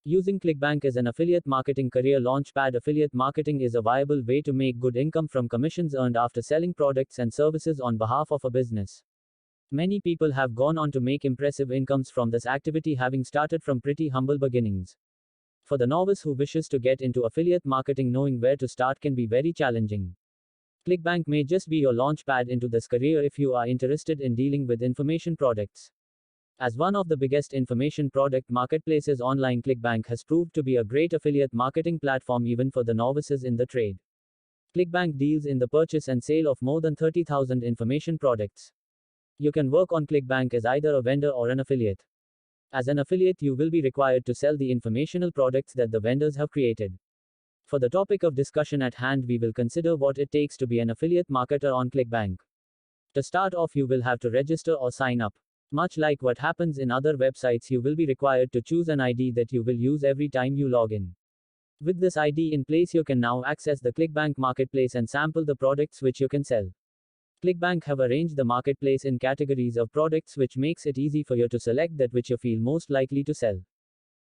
Using ClickBank as an affiliate marketing career launchpad. Affiliate marketing is a viable way to make good income from commissions earned after selling products and services on behalf of a business. Many people have gone on to make impressive incomes from this activity, having started from pretty humble beginnings. For the novice who wishes to get into affiliate marketing, knowing where to start can be very challenging. ClickBank may just be your launchpad into this career if you are interested in dealing with information products. As one of the biggest information product marketplaces online, ClickBank has proved to be a great affiliate marketing platform even for the novices in the trade. ClickBank deals in the purchase and sale of more than 30,000 information products. You can work on ClickBank as either a vendor or an affiliate. As an affiliate, you will be required to sell the informational products that the vendors have created. For the topic of discussion at hand, we will consider what it takes to be an affiliate marketer on ClickBank. To start off, you will have to register or sign up. Much like what happens in other websites, you will be required to choose an ID that you will use every time you log in. With this ID in place, you can now access the ClickBank marketplace and sample the products which you can sell. ClickBank have arranged the marketplace in categories of products, which makes it easy for you to select that which you feel most likely to sell.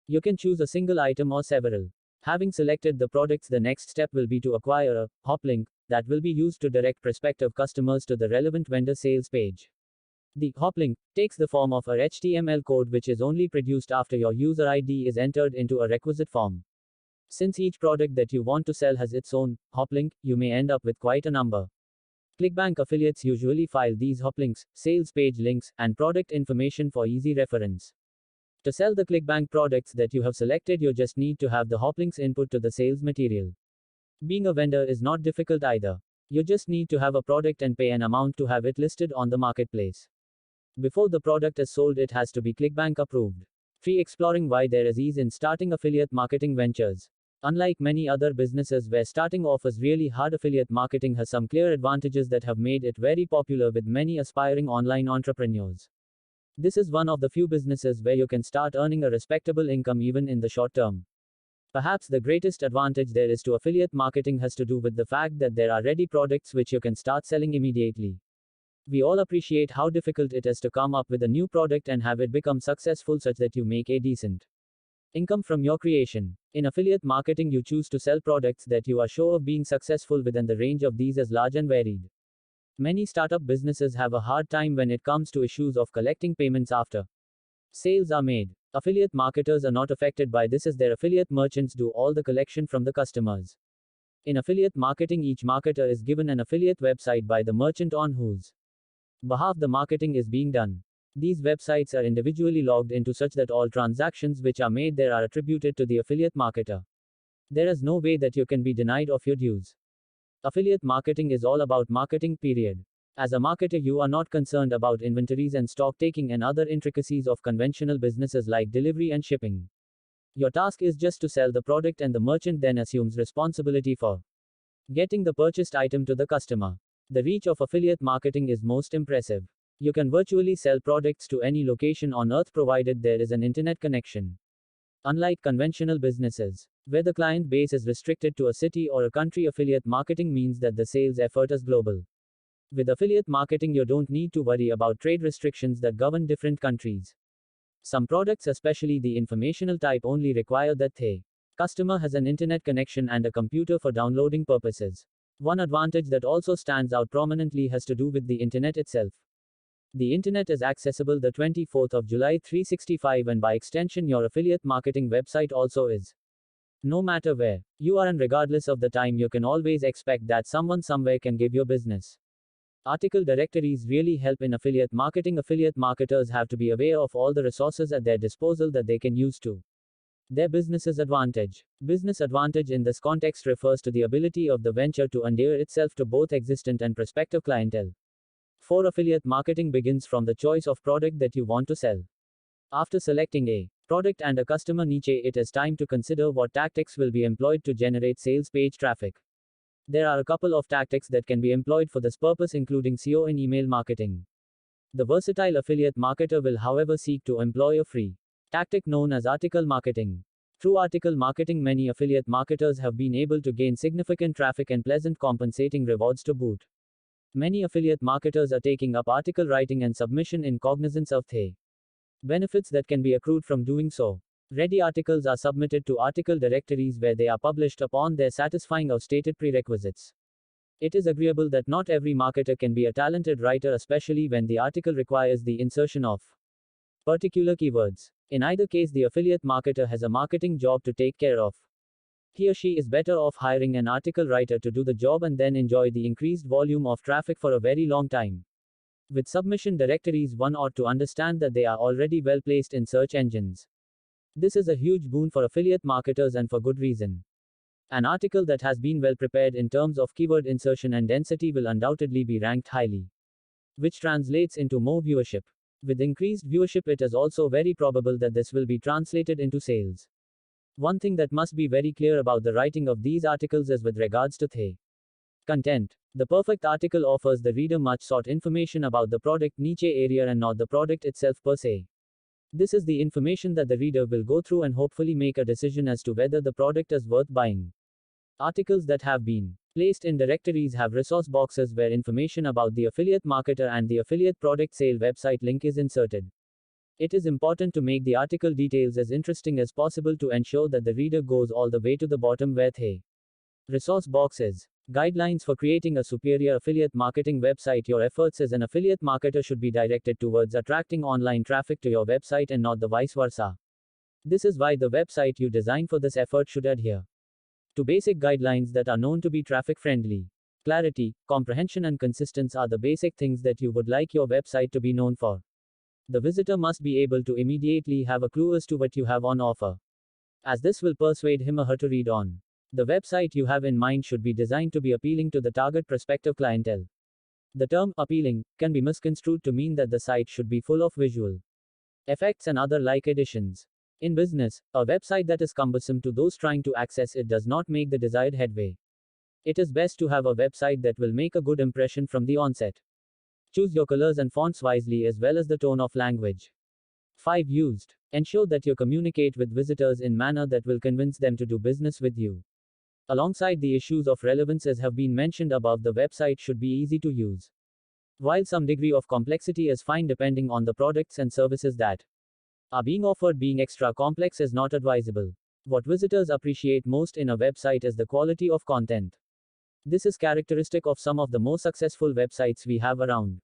You can choose a single item or several. Having selected the products, the next step will be to acquire a hop link that will be used to direct prospective customers to the relevant vendor sales page. The hop link takes the form of a HTML code which is only produced after your user ID is entered into a requisite form. Since each product that you want to sell has its own hop link, you may end up with quite a number. ClickBank affiliates usually file these hop links, sales page links, and product information for easy reference. To sell the ClickBank products that you have selected, you just need to have the hop links input to the sales material. Being a vendor is not difficult either. You just need to have a product and pay an amount to have it listed on the marketplace. Before the product is sold, it has to be ClickBank approved. 3. Exploring why there is ease in starting affiliate marketing ventures. Unlike many other businesses where starting off is really hard, affiliate marketing has some clear advantages that have made it very popular with many aspiring online entrepreneurs. This is one of the few businesses where you can start earning a respectable income even in the short term. Perhaps the greatest advantage there is to affiliate marketing has to do with the fact that there are ready products which you can start selling immediately. We all appreciate how difficult it is to come up with a new product and have it become successful such that you make a decent income from your creation. In affiliate marketing, you choose to sell products that you are sure of being successful with, and the range of these is large and varied. Many startup businesses have a hard time when it comes to issues of collecting payments after sales are made. Affiliate marketers are not affected by this, as their affiliate merchants do all the collection from the customers. In affiliate marketing, each marketer is given an affiliate website by the merchant on whose behalf the marketing is being done. These websites are individually logged into such that all transactions which are made there are attributed to the affiliate marketer. There is no way that you can be denied of your dues. Affiliate marketing is all about marketing, period. As a marketer, you are not concerned about inventories and stock taking and other intricacies of conventional businesses like delivery and shipping. Your task is just to sell the product, and the merchant then assumes responsibility for getting the purchased item to the customer. The reach of affiliate marketing is most impressive. You can virtually sell products to any location on earth provided there is an internet connection. Unlike conventional businesses, where the client base is restricted to a city or a country, affiliate marketing means that the sales effort is global. With affiliate marketing, you don't need to worry about trade restrictions that govern different countries. Some products, especially the informational type, only require that the customer has an internet connection and a computer for downloading purposes. One advantage that also stands out prominently has to do with the internet itself. The internet is accessible the 24th of July 365, and by extension your affiliate marketing website also is. No matter where you are and regardless of the time, you can always expect that someone somewhere can give your business. Article directories really help in affiliate marketing. Affiliate marketers have to be aware of all the resources at their disposal that they can use to their business's advantage. Business advantage in this context refers to the ability of the venture to endear itself to both existent and prospective clientele. 4. Affiliate marketing begins from the choice of product that you want to sell. After selecting a product and a customer niche, it is time to consider what tactics will be employed to generate sales page traffic. There are a couple of tactics that can be employed for this purpose, including SEO and email marketing. The versatile affiliate marketer will, however, seek to employ a free tactic known as article marketing. Through article marketing, many affiliate marketers have been able to gain significant traffic and pleasant compensating rewards to boot. Many affiliate marketers are taking up article writing and submission in cognizance of the benefits that can be accrued from doing so. Ready articles are submitted to article directories where they are published upon their satisfying of stated prerequisites. It is agreeable that not every marketer can be a talented writer, especially when the article requires the insertion of particular keywords. In either case, the affiliate marketer has a marketing job to take care of. He or she is better off hiring an article writer to do the job and then enjoy the increased volume of traffic for a very long time. With submission directories, one ought to understand that they are already well placed in search engines. This is a huge boon for affiliate marketers and for good reason. An article that has been well prepared in terms of keyword insertion and density will undoubtedly be ranked highly, which translates into more viewership. With increased viewership, it is also very probable that this will be translated into sales. One thing that must be very clear about the writing of these articles is with regards to the content. The perfect article offers the reader much sought information about the product niche area and not the product itself per se. This is the information that the reader will go through and hopefully make a decision as to whether the product is worth buying. Articles that have been placed in directories have resource boxes where information about the affiliate marketer and the affiliate product sale website link is inserted. It is important to make the article details as interesting as possible to ensure that the reader goes all the way to the bottom where the resource box is. Guidelines for creating a superior affiliate marketing website. Your efforts as an affiliate marketer should be directed towards attracting online traffic to your website and not the vice versa. This is why the website you design for this effort should adhere to basic guidelines that are known to be traffic friendly. Clarity, comprehension, and consistency are the basic things that you would like your website to be known for. The visitor must be able to immediately have a clue as to what you have on offer, as this will persuade him or her to read on. The website you have in mind should be designed to be appealing to the target prospective clientele. The term appealing can be misconstrued to mean that the site should be full of visual effects and other like additions. In business, a website that is cumbersome to those trying to access it does not make the desired headway. It is best to have a website that will make a good impression from the onset. Choose your colors and fonts wisely as well as the tone of language. 5. Used. Ensure that you communicate with visitors in manner that will convince them to do business with you. Alongside the issues of relevance as have been mentioned above, the website should be easy to use, while some degree of complexity is fine depending on the products and services that are being offered. Being extra complex is not advisable. What visitors appreciate most in a website is the quality of content. This is characteristic of some of the most successful websites we have around.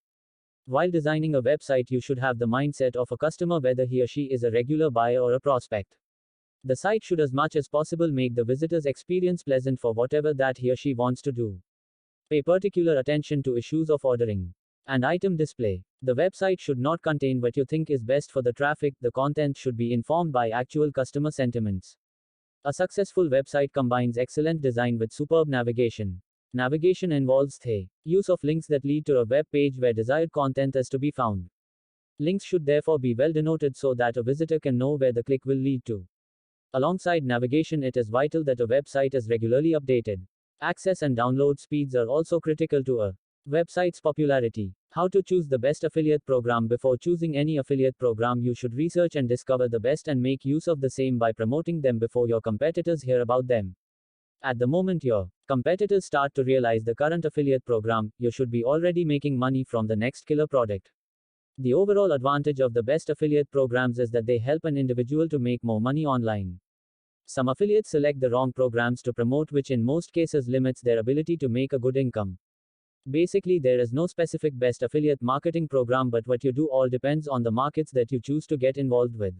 While designing a website, you should have the mindset of a customer, whether he or she is a regular buyer or a prospect. The site should as much as possible make the visitor's experience pleasant for whatever that he or she wants to do. Pay particular attention to issues of ordering and item display. The website should not contain what you think is best for the traffic. The content should be informed by actual customer sentiments. A successful website combines excellent design with superb navigation. Navigation involves the use of links that lead to a web page where desired content is to be found. Links should therefore be well denoted so that a visitor can know where the click will lead to. Alongside navigation, it is vital that a website is regularly updated. Access and download speeds are also critical to a website's popularity. How to choose the best affiliate program. Before choosing any affiliate program, you should research and discover the best and make use of the same by promoting them before your competitors hear about them. At the moment your competitors start to realize the current affiliate program, you should be already making money from the next killer product. The overall advantage of the best affiliate programs is that they help an individual to make more money online. Some affiliates select the wrong programs to promote, which in most cases limits their ability to make a good income. Basically, there is no specific best affiliate marketing program, but what you do all depends on the markets that you choose to get involved with.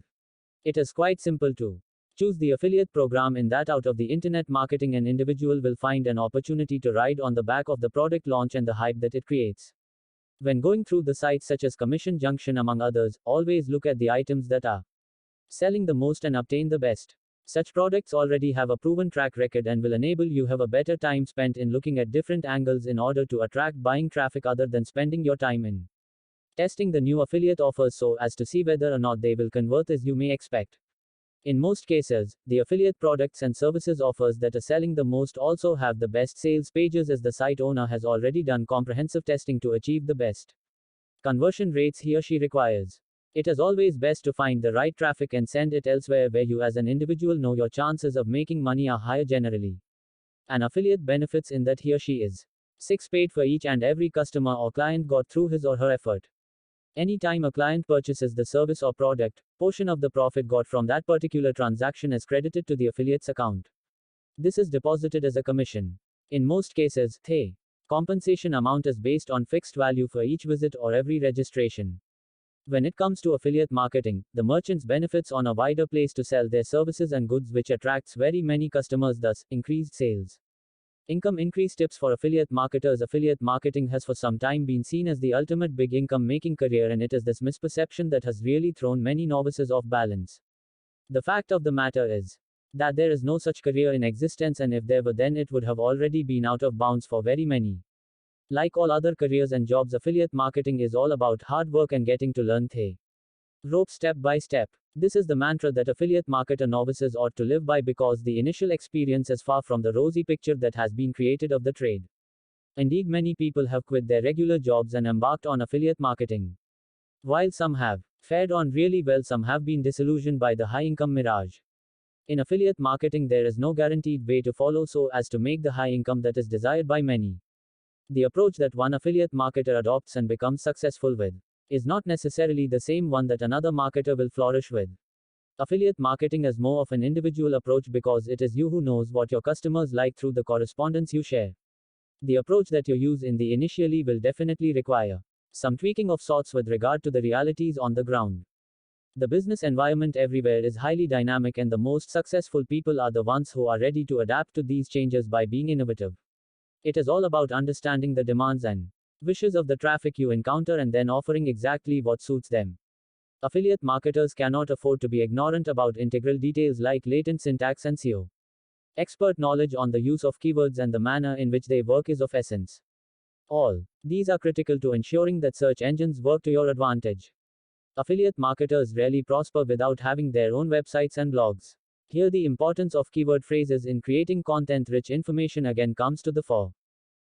It is quite simple to choose the affiliate program in that out of the internet marketing an individual will find an opportunity to ride on the back of the product launch and the hype that it creates. When going through the sites such as Commission Junction among others, always look at the items that are selling the most and obtain the best. Such products already have a proven track record and will enable you have a better time spent in looking at different angles in order to attract buying traffic other than spending your time in testing the new affiliate offers so as to see whether or not they will convert as you may expect. In most cases, the affiliate products and services offers that are selling the most also have the best sales pages as the site owner has already done comprehensive testing to achieve the best conversion rates he or she requires. It is always best to find the right traffic and send it elsewhere where you as an individual know your chances of making money are higher generally. An affiliate benefits in that he or she is 6 paid for each and every customer or client got through his or her effort. Anytime a client purchases the service or product, portion of the profit got from that particular transaction is credited to the affiliate's account. This is deposited as a commission. In most cases, the compensation amount is based on fixed value for each visit or every registration. When it comes to affiliate marketing, the merchants benefits on a wider place to sell their services and goods, which attracts very many customers, thus increased sales. Income increase tips for affiliate marketers. Affiliate marketing has for some time been seen as the ultimate big income making career, and it is this misperception that has really thrown many novices off balance. The fact of the matter is that there is no such career in existence, and if there were, then it would have already been out of bounds for very many. Like all other careers and jobs, affiliate marketing is all about hard work and getting to learn the rope step by step. This is the mantra that affiliate marketer novices ought to live by, because the initial experience is far from the rosy picture that has been created of the trade. Indeed, many people have quit their regular jobs and embarked on affiliate marketing. While some have fared on really well, some have been disillusioned by the high income mirage. In affiliate marketing, there is no guaranteed way to follow so as to make the high income that is desired by many. The approach that one affiliate marketer adopts and becomes successful with is not necessarily the same one that another marketer will flourish with. Affiliate marketing is more of an individual approach, because it is you who knows what your customers like through the correspondence you share. The approach that you use in the initially will definitely require some tweaking of sorts with regard to the realities on the ground. The business environment everywhere is highly dynamic, and the most successful people are the ones who are ready to adapt to these changes by being innovative. It is all about understanding the demands and wishes of the traffic you encounter and then offering exactly what suits them. Affiliate marketers cannot afford to be ignorant about integral details like latent syntax and SEO. Expert knowledge on the use of keywords and the manner in which they work is of essence. All these are critical to ensuring that search engines work to your advantage. Affiliate marketers rarely prosper without having their own websites and blogs. Here, the importance of keyword phrases in creating content-rich information again comes to the fore.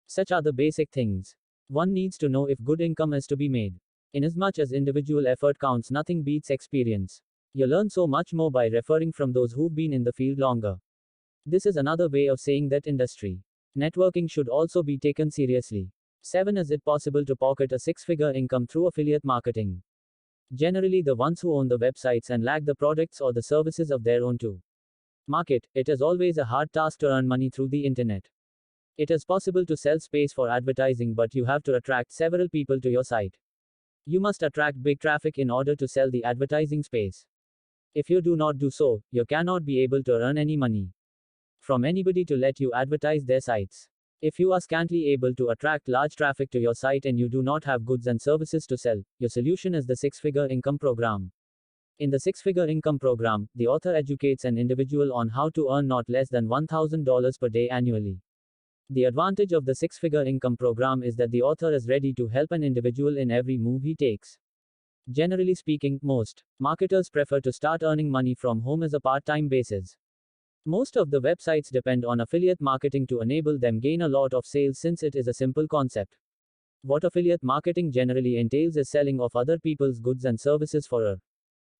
Such are the basic things one needs to know if good income is to be made. Inasmuch as individual effort counts, nothing beats experience. You learn so much more by referring from those who've been in the field longer. This is another way of saying that industry networking should also be taken seriously. 7. Is it possible to pocket a six-figure income through affiliate marketing? Generally, the ones who own the websites and lack the products or the services of their own to market, it is always a hard task to earn money through the internet. It is possible to sell space for advertising, but you have to attract several people to your site. You must attract big traffic in order to sell the advertising space. If you do not do so, you cannot be able to earn any money from anybody to let you advertise their sites. If you are scantily able to attract large traffic to your site and you do not have goods and services to sell, your solution is the six-figure income program. In the six-figure income program, the author educates an individual on how to earn not less than $1,000 per day annually. The advantage of the six-figure income program is that the author is ready to help an individual in every move he takes. Generally speaking, most marketers prefer to start earning money from home as a part-time basis. Most of the websites depend on affiliate marketing to enable them gain a lot of sales, since it is a simple concept. What affiliate marketing generally entails is selling of other people's goods and services for a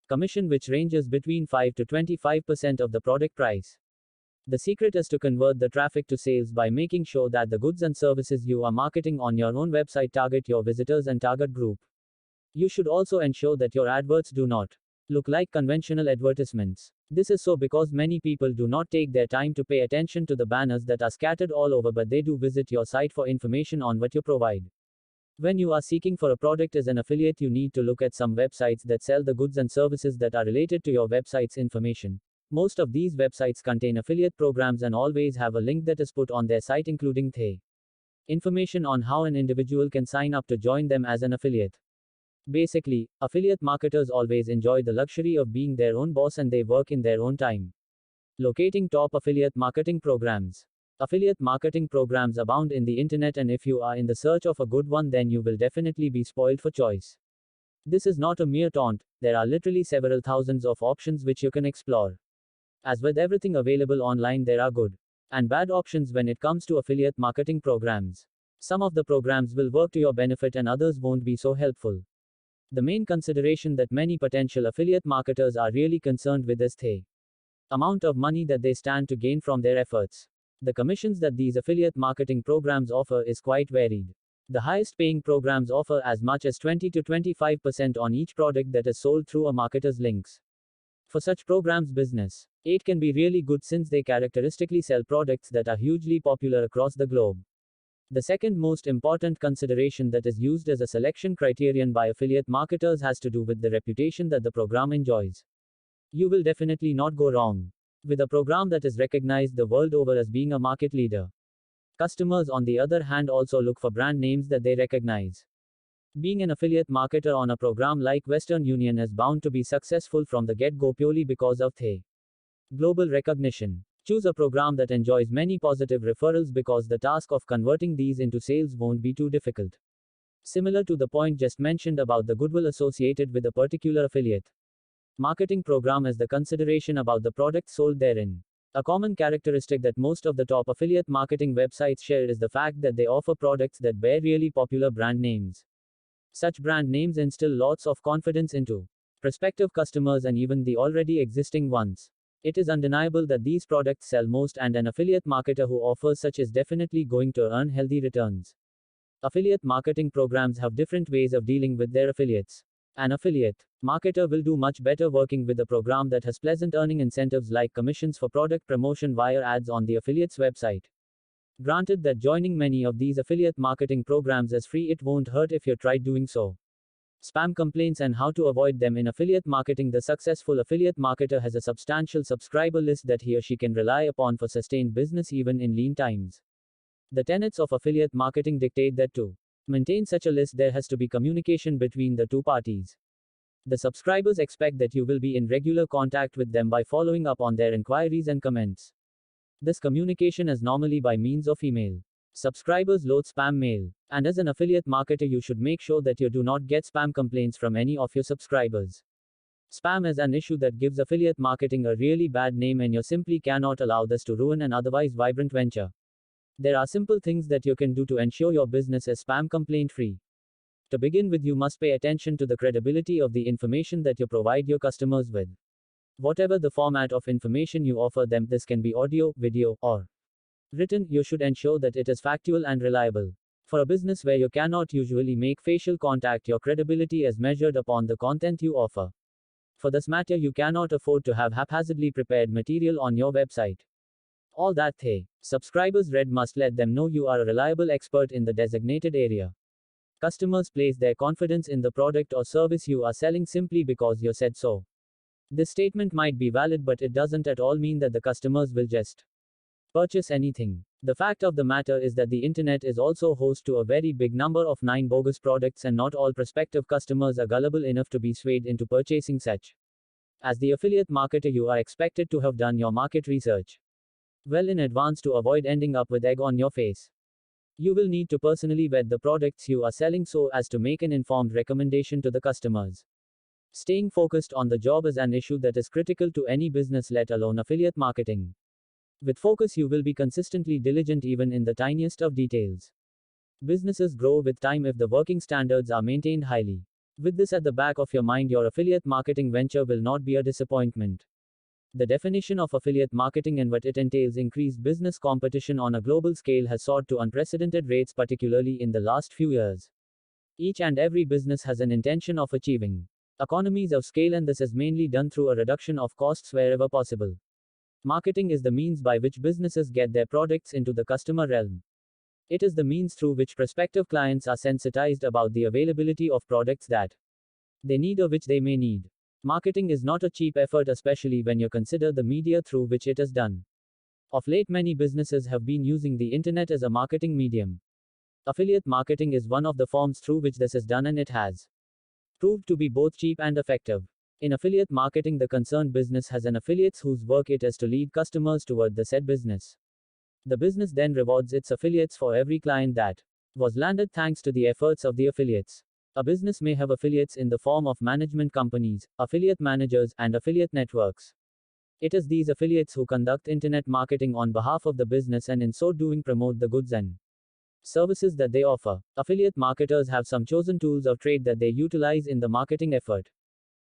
commission which ranges between 5 to 25% of the product price. The secret is to convert the traffic to sales by making sure that the goods and services you are marketing on your own website target your visitors and target group. You should also ensure that your adverts do not look like conventional advertisements. This is so because many people do not take their time to pay attention to the banners that are scattered all over, but they do visit your site for information on what you provide. When you are seeking for a product as an affiliate, you need to look at some websites that sell the goods and services that are related to your website's information. Most of these websites contain affiliate programs and always have a link that is put on their site, including the information on how an individual can sign up to join them as an affiliate. Basically, affiliate marketers always enjoy the luxury of being their own boss and they work in their own time. Locating top affiliate marketing programs. Affiliate marketing programs abound in the internet, and if you are in the search of a good one, then you will definitely be spoiled for choice. This is not a mere taunt, there are literally several thousands of options which you can explore. As with everything available online, there are good and bad options when it comes to affiliate marketing programs. Some of the programs will work to your benefit and others won't be so helpful. The main consideration that many potential affiliate marketers are really concerned with is the amount of money that they stand to gain from their efforts. The commissions that these affiliate marketing programs offer is quite varied. The highest paying programs offer as much as 20 to 25% on each product that is sold through a marketer's links. For such programs, business 8 can be really good since they characteristically sell products that are hugely popular across the globe. The second most important consideration that is used as a selection criterion by affiliate marketers has to do with the reputation that the program enjoys. You will definitely not go wrong with a program that is recognized the world over as being a market leader. Customers, on the other hand, also look for brand names that they recognize. Being an affiliate marketer on a program like Western Union is bound to be successful from the get-go purely because of the global recognition. Choose a program that enjoys many positive referrals because the task of converting these into sales won't be too difficult. Similar to the point just mentioned about the goodwill associated with a particular affiliate marketing program is the consideration about the product sold therein. A common characteristic that most of the top affiliate marketing websites share is the fact that they offer products that bear really popular brand names. Such brand names instill lots of confidence into prospective customers and even the already existing ones. It is undeniable that these products sell most, and an affiliate marketer who offers such is definitely going to earn healthy returns. Affiliate marketing programs have different ways of dealing with their affiliates. An affiliate marketer will do much better working with a program that has pleasant earning incentives like commissions for product promotion via ads on the affiliate's website. Granted that joining many of these affiliate marketing programs is free, it won't hurt if you tried doing so. Spam complaints and how to avoid them in affiliate marketing. The successful affiliate marketer has a substantial subscriber list that he or she can rely upon for sustained business even in lean times. The tenets of affiliate marketing dictate that to maintain such a list, there has to be communication between the two parties. The subscribers expect that you will be in regular contact with them by following up on their inquiries and comments. This communication is normally by means of email. Subscribers load spam mail, and as an affiliate marketer, you should make sure that you do not get spam complaints from any of your subscribers. Spam is an issue that gives affiliate marketing a really bad name, and you simply cannot allow this to ruin an otherwise vibrant venture. There are simple things that you can do to ensure your business is spam complaint free. To begin with, you must pay attention to the credibility of the information that you provide your customers with. Whatever the format of information you offer them, this can be audio, video, or written, you should ensure that it is factual and reliable. For a business where you cannot usually make facial contact, your credibility is measured upon the content you offer. For this matter, you cannot afford to have haphazardly prepared material on your website. All that the subscribers read must let them know you are a reliable expert in the designated area. Customers place their confidence in the product or service you are selling simply because you said so. This statement might be valid, but it doesn't at all mean that the customers will just purchase anything. The fact of the matter is that the internet is also host to a very big number of bogus products, and not all prospective customers are gullible enough to be swayed into purchasing such. As the affiliate marketer, you are expected to have done your market research well in advance to avoid ending up with egg on your face. You will need to personally vet the products you are selling so as to make an informed recommendation to the customers. Staying focused on the job is an issue that is critical to any business, let alone affiliate marketing. With focus, you will be consistently diligent even in the tiniest of details. Businesses grow with time if the working standards are maintained highly. With this at the back of your mind, your affiliate marketing venture will not be a disappointment. The definition of affiliate marketing and what it entails: increased business competition on a global scale has soared to unprecedented rates, particularly in the last few years. Each and every business has an intention of achieving economies of scale, and this is mainly done through a reduction of costs wherever possible. Marketing is the means by which businesses get their products into the customer realm. It is the means through which prospective clients are sensitized about the availability of products that they need or which they may need. Marketing is not a cheap effort, especially when you consider the media through which it is done. Of late, many businesses have been using the internet as a marketing medium. Affiliate marketing is one of the forms through which this is done, and it has proved to be both cheap and effective. In affiliate marketing, the concerned business has an affiliates whose work it is to lead customers toward the said business. The business then rewards its affiliates for every client that was landed thanks to the efforts of the affiliates. A business may have affiliates in the form of management companies, affiliate managers, and affiliate networks. It is these affiliates who conduct internet marketing on behalf of the business, and in so doing promote the goods and services that they offer. Affiliate marketers have some chosen tools of trade that they utilize in the marketing effort.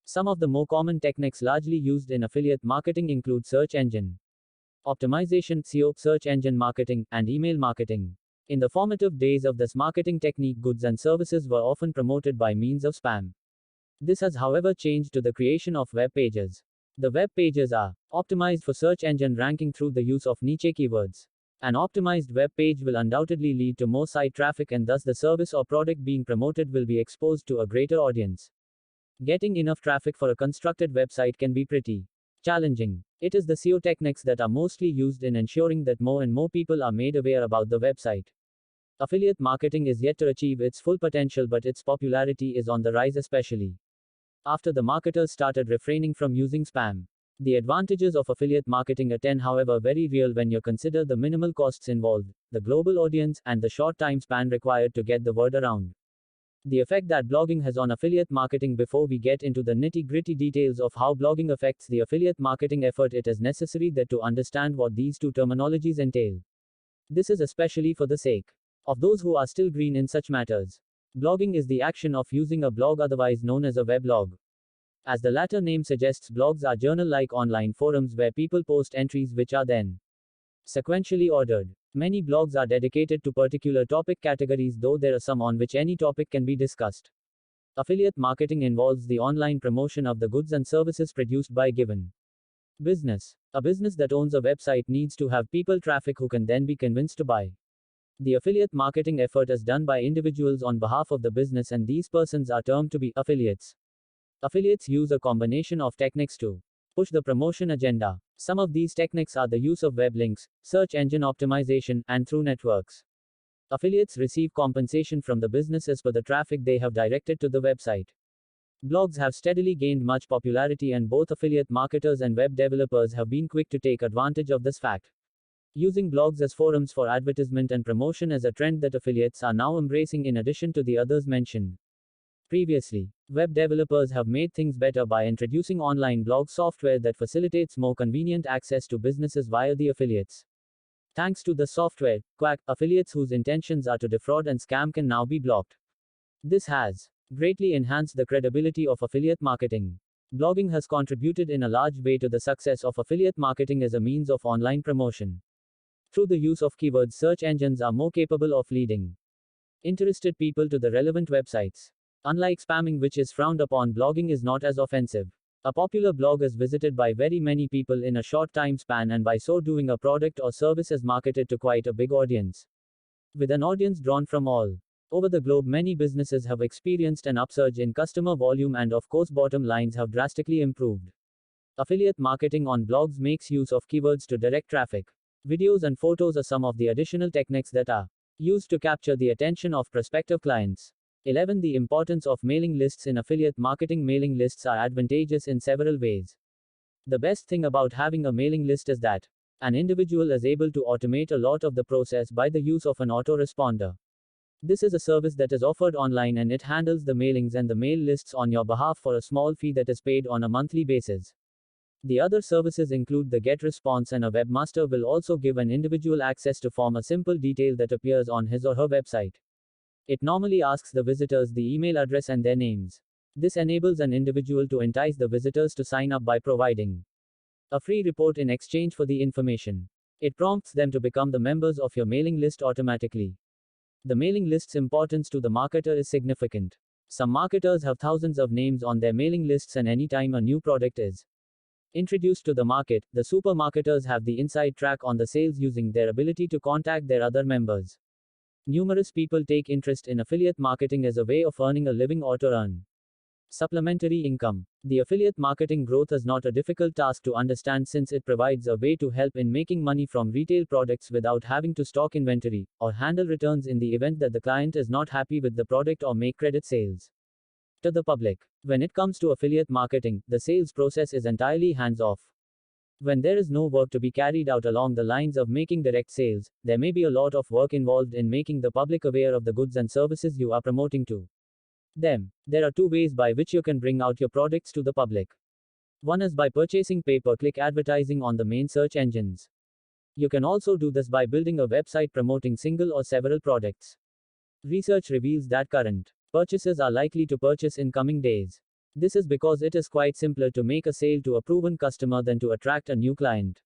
Some of the more common techniques largely used in affiliate marketing include search engine optimization, SEO, search engine marketing, and email marketing. In the formative days of this marketing technique, goods and services were often promoted by means of spam. This has, however, changed to the creation of web pages. The web pages are optimized for search engine ranking through the use of niche keywords. An optimized web page will undoubtedly lead to more site traffic, and thus the service or product being promoted will be exposed to a greater audience. Getting enough traffic for a constructed website can be pretty challenging. It is the SEO techniques that are mostly used in ensuring that more and more people are made aware about the website. Affiliate marketing is yet to achieve its full potential, but its popularity is on the rise, especially after the marketers started refraining from using spam. The advantages of affiliate marketing are, however, very real when you consider the minimal costs involved, the global audience, and the short time span required to get the word around. The effect that blogging has on affiliate marketing. Before we get into the nitty-gritty details of how blogging affects the affiliate marketing effort, it is necessary that to understand what these two terminologies entail. This is especially for the sake of those who are still green in such matters. Blogging is the action of using a blog, otherwise known as a weblog. As the latter name suggests, blogs are journal-like online forums where people post entries which are then sequentially ordered. Many blogs are dedicated to particular topic categories, though there are some on which any topic can be discussed. Affiliate marketing involves the online promotion of the goods and services produced by given business. A business that owns a website needs to have people traffic who can then be convinced to buy. The affiliate marketing effort is done by individuals on behalf of the business, and these persons are termed to be affiliates. Affiliates use a combination of techniques to push the promotion agenda. Some of these techniques are the use of web links, search engine optimization, and through networks. Affiliates receive compensation from the businesses for the traffic they have directed to the website. Blogs have steadily gained much popularity, and both affiliate marketers and web developers have been quick to take advantage of this fact. Using blogs as forums for advertisement and promotion is a trend that affiliates are now embracing in addition to the others mentioned previously. Web developers have made things better by introducing online blog software that facilitates more convenient access to businesses via the affiliates. Thanks to the software, Quack, affiliates whose intentions are to defraud and scam can now be blocked. This has greatly enhanced the credibility of affiliate marketing. Blogging has contributed in a large way to the success of affiliate marketing as a means of online promotion. Through the use of keywords, search engines are more capable of leading interested people to the relevant websites. Unlike spamming, which is frowned upon, blogging is not as offensive. A popular blog is visited by very many people in a short time span, and by so doing, a product or service is marketed to quite a big audience. With an audience drawn from all over the globe, many businesses have experienced an upsurge in customer volume, and of course, bottom lines have drastically improved. Affiliate marketing on blogs makes use of keywords to direct traffic. Videos and photos are some of the additional techniques that are used to capture the attention of prospective clients. 11. The importance of mailing lists in affiliate marketing. Mailing lists are advantageous in several ways. The best thing about having a mailing list is that an individual is able to automate a lot of the process by the use of an autoresponder. This is a service that is offered online, and it handles the mailings and the mail lists on your behalf for a small fee that is paid on a monthly basis. The other services include the GetResponse, and a webmaster will also give an individual access to form a simple detail that appears on his or her website. It normally asks the visitors the email address and their names. This enables an individual to entice the visitors to sign up by providing a free report in exchange for the information. It prompts them to become the members of your mailing list automatically. The mailing list's importance to the marketer is significant. Some marketers have thousands of names on their mailing lists, and anytime a new product is introduced to the market, the supermarketers have the inside track on the sales using their ability to contact their other members. Numerous people take interest in affiliate marketing as a way of earning a living or to earn supplementary income. The affiliate marketing growth is not a difficult task to understand, since it provides a way to help in making money from retail products without having to stock inventory or handle returns in the event that the client is not happy with the product or make credit sales to the public. When it comes to affiliate marketing, the sales process is entirely hands-off. When there is no work to be carried out along the lines of making direct sales, there may be a lot of work involved in making the public aware of the goods and services you are promoting to them. There are two ways by which you can bring out your products to the public. One is by purchasing pay-per-click advertising on the main search engines. You can also do this by building a website promoting single or several products. Research reveals that current purchasers are likely to purchase in coming days. This is because it is quite simpler to make a sale to a proven customer than to attract a new client.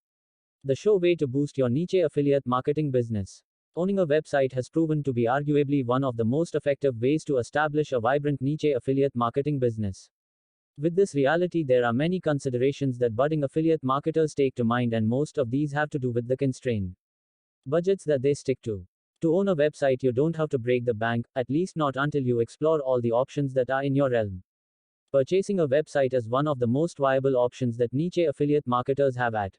The sure way to boost your niche affiliate marketing business. Owning a website has proven to be arguably one of the most effective ways to establish a vibrant niche affiliate marketing business. With this reality, there are many considerations that budding affiliate marketers take to mind, and most of these have to do with the constrained budgets that they stick to. To own a website, you don't have to break the bank, at least not until you explore all the options that are in your realm. Purchasing a website is one of the most viable options that niche affiliate marketers have at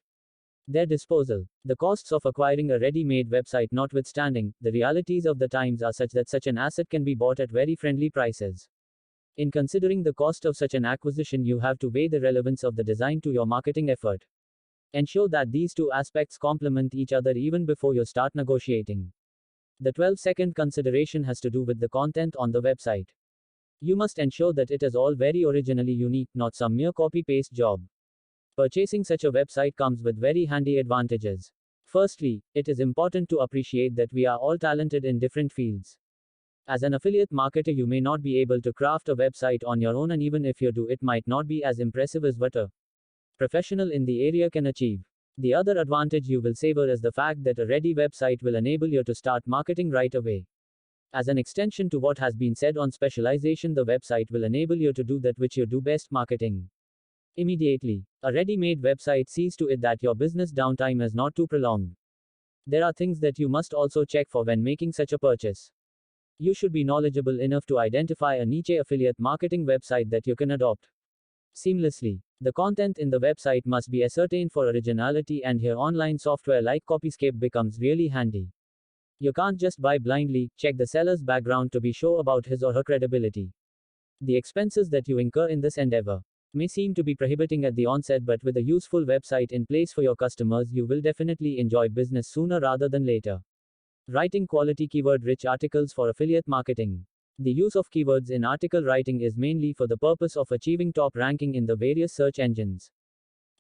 their disposal. The costs of acquiring a ready-made website notwithstanding, the realities of the times are such that such an asset can be bought at very friendly prices. In considering the cost of such an acquisition, you have to weigh the relevance of the design to your marketing effort. Ensure that these two aspects complement each other even before you start negotiating. The 12-second consideration has to do with the content on the website. You must ensure that it is all very originally unique, not some mere copy-paste job. Purchasing such a website comes with very handy advantages. Firstly, it is important to appreciate that we are all talented in different fields. As an affiliate marketer, you may not be able to craft a website on your own, and even if you do, it might not be as impressive as what a professional in the area can achieve. The other advantage you will savor is the fact that a ready website will enable you to start marketing right away. As an extension to what has been said on specialization, the website will enable you to do that which you do best, marketing. Immediately, a ready-made website sees to it that your business downtime is not too prolonged. There are things that you must also check for when making such a purchase. You should be knowledgeable enough to identify a niche affiliate marketing website that you can adopt seamlessly. The content in the website must be ascertained for originality, and here online software like Copyscape becomes really handy. You can't just buy blindly, check the seller's background to be sure about his or her credibility. The expenses that you incur in this endeavor may seem to be prohibiting at the onset, but with a useful website in place for your customers, you will definitely enjoy business sooner rather than later. Writing quality keyword-rich articles for affiliate marketing. The use of keywords in article writing is mainly for the purpose of achieving top ranking in the various search engines.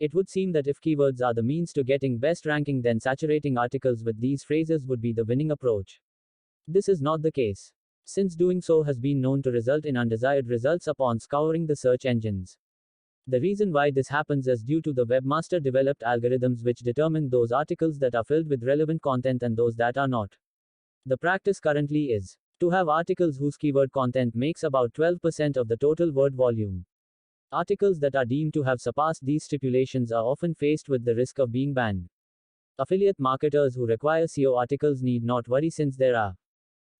It would seem that if keywords are the means to getting best ranking, then saturating articles with these phrases would be the winning approach. This is not the case, since doing so has been known to result in undesired results upon scouring the search engines. The reason why this happens is due to the webmaster developed algorithms which determine those articles that are filled with relevant content and those that are not. The practice currently is to have articles whose keyword content makes about 12% of the total word volume. Articles that are deemed to have surpassed these stipulations are often faced with the risk of being banned. Affiliate marketers who require SEO articles need not worry, since there are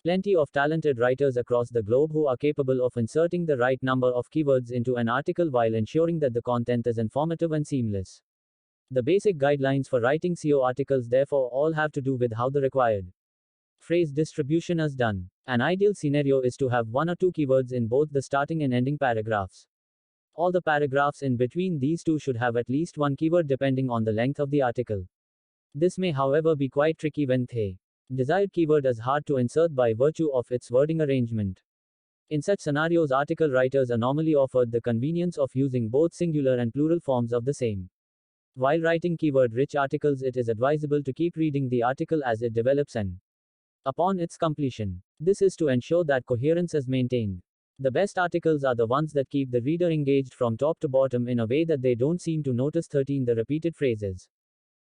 plenty of talented writers across the globe who are capable of inserting the right number of keywords into an article while ensuring that the content is informative and seamless. The basic guidelines for writing SEO articles therefore all have to do with how the required phrase distribution is done. An ideal scenario is to have one or two keywords in both the starting and ending paragraphs. All the paragraphs in between these two should have at least one keyword depending on the length of the article. This may, however, be quite tricky when the desired keyword is hard to insert by virtue of its wording arrangement. In such scenarios, article writers are normally offered the convenience of using both singular and plural forms of the same. While writing keyword-rich articles, it is advisable to keep reading the article as it develops and upon its completion. This is to ensure that coherence is maintained. The best articles are the ones that keep the reader engaged from top to bottom in a way that they don't seem to notice the repeated phrases.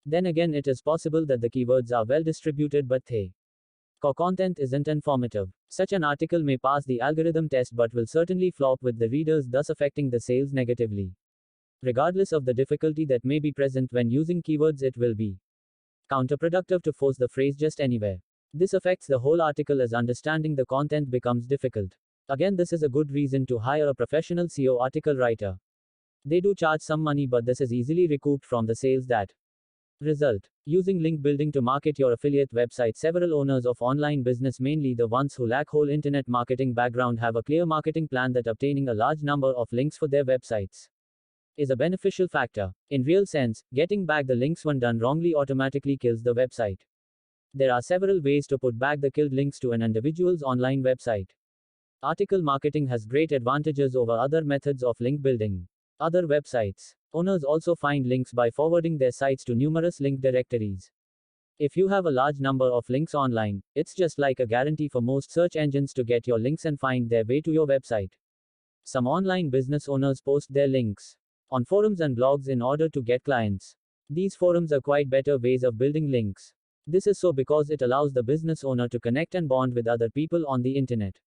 Then again, it is possible that the keywords are well distributed but the core content isn't informative. Such an article may pass the algorithm test but will certainly flop with the readers, thus affecting the sales negatively. Regardless of the difficulty that may be present when using keywords, it will be counterproductive to force the phrase just anywhere. This affects the whole article as understanding the content becomes difficult. Again, this is a good reason to hire a professional SEO article writer. They do charge some money, but this is easily recouped from the sales that result. Using link building to market your affiliate website. Several owners of online business, mainly the ones who lack whole internet marketing background, have a clear marketing plan that obtaining a large number of links for their websites is a beneficial factor. In real sense, getting back the links when done wrongly automatically kills the website. There are several ways to put back the killed links to an individual's online website. Article marketing has great advantages over other methods of link building. Other websites owners also find links by forwarding their sites to numerous link directories. If you have a large number of links online, it's just like a guarantee for most search engines to get your links and find their way to your website. Some online business owners post their links on forums and blogs in order to get clients. These forums are quite better ways of building links. This is so because it allows the business owner to connect and bond with other people on the internet.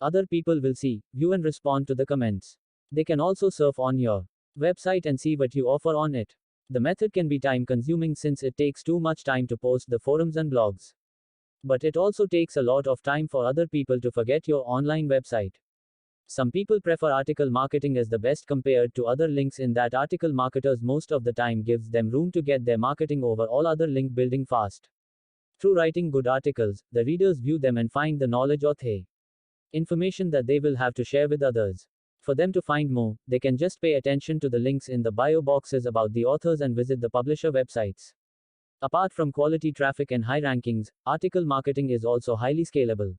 Other people will see, view, and respond to the comments. They can also surf on your website and see what you offer on it. The method can be time consuming since it takes too much time to post the forums and blogs. But it also takes a lot of time for other people to forget your online website. Some people prefer article marketing as the best compared to other links in that article marketers most of the time gives them room to get their marketing over all other link building fast. Through writing good articles, the readers view them and find the knowledge or information that they will have to share with others. For them to find more, they can just pay attention to the links in the bio boxes about the authors and visit the publisher websites. Apart from quality traffic and high rankings, article marketing is also highly scalable.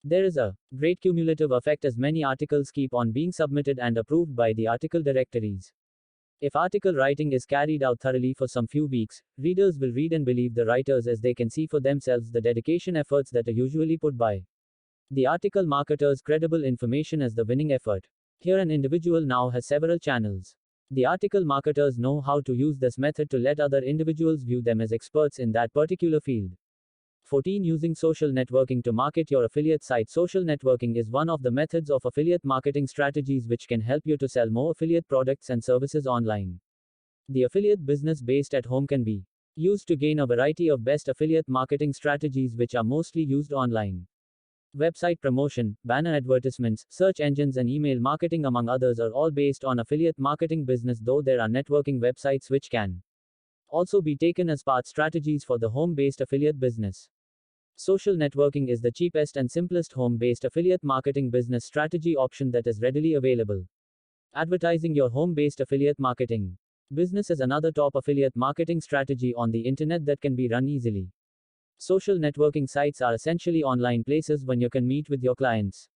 There is a great cumulative effect as many articles keep on being submitted and approved by the article directories. If article writing is carried out thoroughly for some few weeks, readers will read and believe the writers as they can see for themselves the dedication efforts that are usually put by the article marketer's credible information as the winning effort. Here an individual now has several channels. The article marketers know how to use this method to let other individuals view them as experts in that particular field. 14. Using social networking to market your affiliate site. Social networking is one of the methods of affiliate marketing strategies which can help you to sell more affiliate products and services online. The affiliate business based at home can be used to gain a variety of best affiliate marketing strategies which are mostly used online. Website promotion, banner advertisements, search engines and email marketing among others are all based on affiliate marketing business, though there are networking websites which can also be taken as part strategies for the home-based affiliate business. Social networking is the cheapest and simplest home-based affiliate marketing business strategy option that is readily available. Advertising your home-based affiliate marketing business is another top affiliate marketing strategy on the internet that can be run easily. Social networking sites are essentially online places when you can meet with your clients.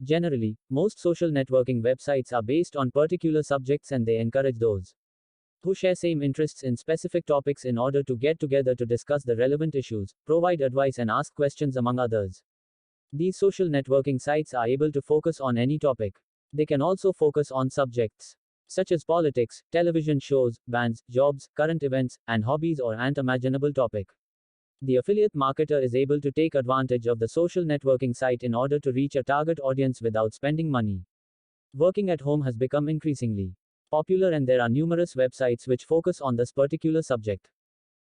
Generally, most social networking websites are based on particular subjects and they encourage those who share same interests in specific topics in order to get together to discuss the relevant issues, provide advice and ask questions among others. These social networking sites are able to focus on any topic. They can also focus on subjects such as politics, television shows, bands, jobs, current events, and hobbies or an unimaginable topic. The affiliate marketer is able to take advantage of the social networking site in order to reach a target audience without spending money. Working at home has become increasingly popular and there are numerous websites which focus on this particular subject.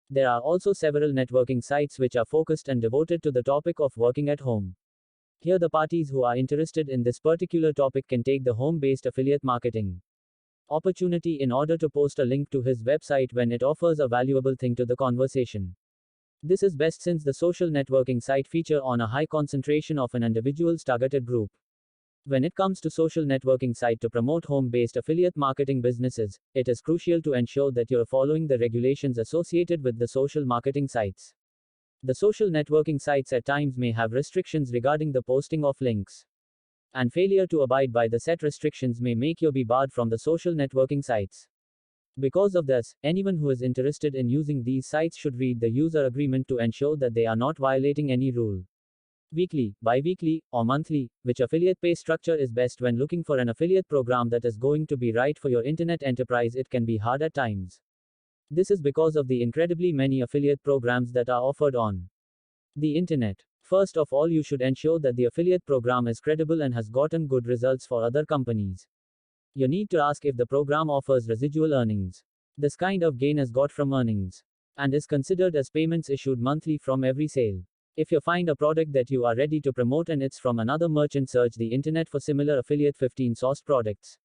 There are also several networking sites which are focused and devoted to the topic of working at home. Here the parties who are interested in this particular topic can take the home-based affiliate marketing opportunity in order to post a link to his website when it offers a valuable thing to the conversation. This is best since the social networking site feature on a high concentration of an individual's targeted group. When it comes to social networking site to promote home-based affiliate marketing businesses, it is crucial to ensure that you're following the regulations associated with the social marketing sites. The social networking sites at times may have restrictions regarding the posting of links. And failure to abide by the set restrictions may make you be barred from the social networking sites. Because of this, anyone who is interested in using these sites should read the user agreement to ensure that they are not violating any rule. Weekly, bi-weekly, or monthly, which affiliate pay structure is best when looking for an affiliate program that is going to be right for your internet enterprise? It can be hard at times. This is because of the incredibly many affiliate programs that are offered on the internet. First of all, you should ensure that the affiliate program is credible and has gotten good results for other companies. You need to ask if the program offers residual earnings. This kind of gain is got from earnings and is considered as payments issued monthly from every sale. If you find a product that you are ready to promote and it's from another merchant, search the internet for similar affiliate 15 sourced products.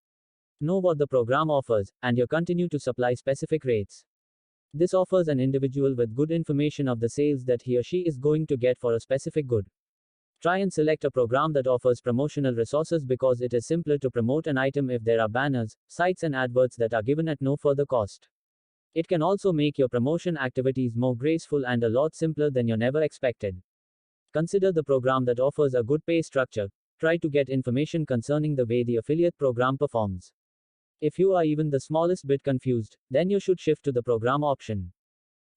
Know what the program offers, and you continue to supply specific rates. This offers an individual with good information of the sales that he or she is going to get for a specific good. Try and select a program that offers promotional resources because it is simpler to promote an item if there are banners, sites and adverts that are given at no further cost. It can also make your promotion activities more graceful and a lot simpler than you never expected. Consider the program that offers a good pay structure. Try to get information concerning the way the affiliate program performs. If you are even the smallest bit confused, then you should shift to the program option.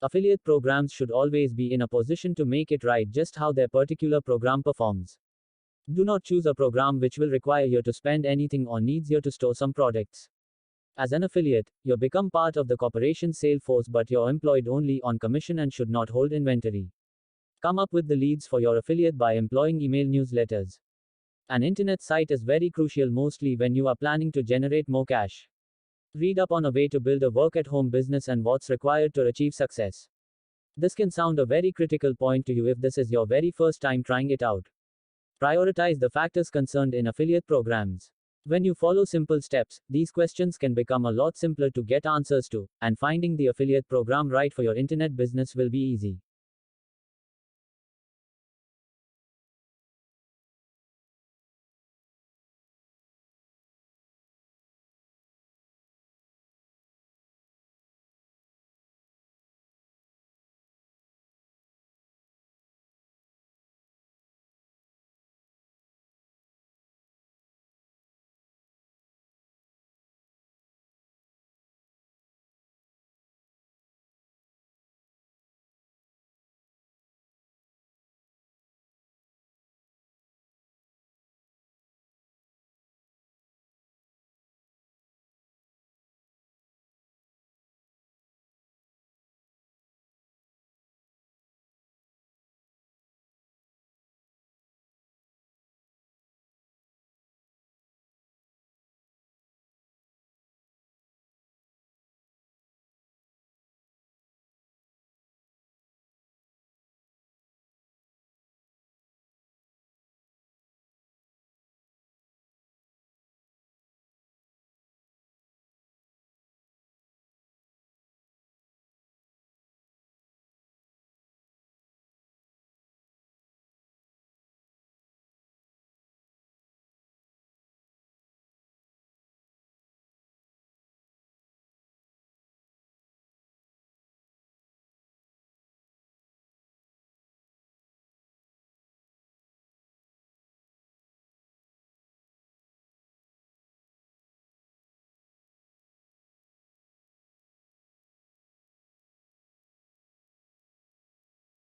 Affiliate programs should always be in a position to make it right just how their particular program performs. Do not choose a program which will require you to spend anything or needs you to store some products. As an affiliate, you become part of the corporation's sales force, but you're employed only on commission and should not hold inventory. Come up with the leads for your affiliate by employing email newsletters. An internet site is very crucial, mostly when you are planning to generate more cash. Read up on a way to build a work at home business and what's required to achieve success. This can sound a very critical point to you if this is your very first time trying it out. Prioritize the factors concerned in affiliate programs. When you follow simple steps, these questions can become a lot simpler to get answers to, and finding the affiliate program right for your internet business will be easy.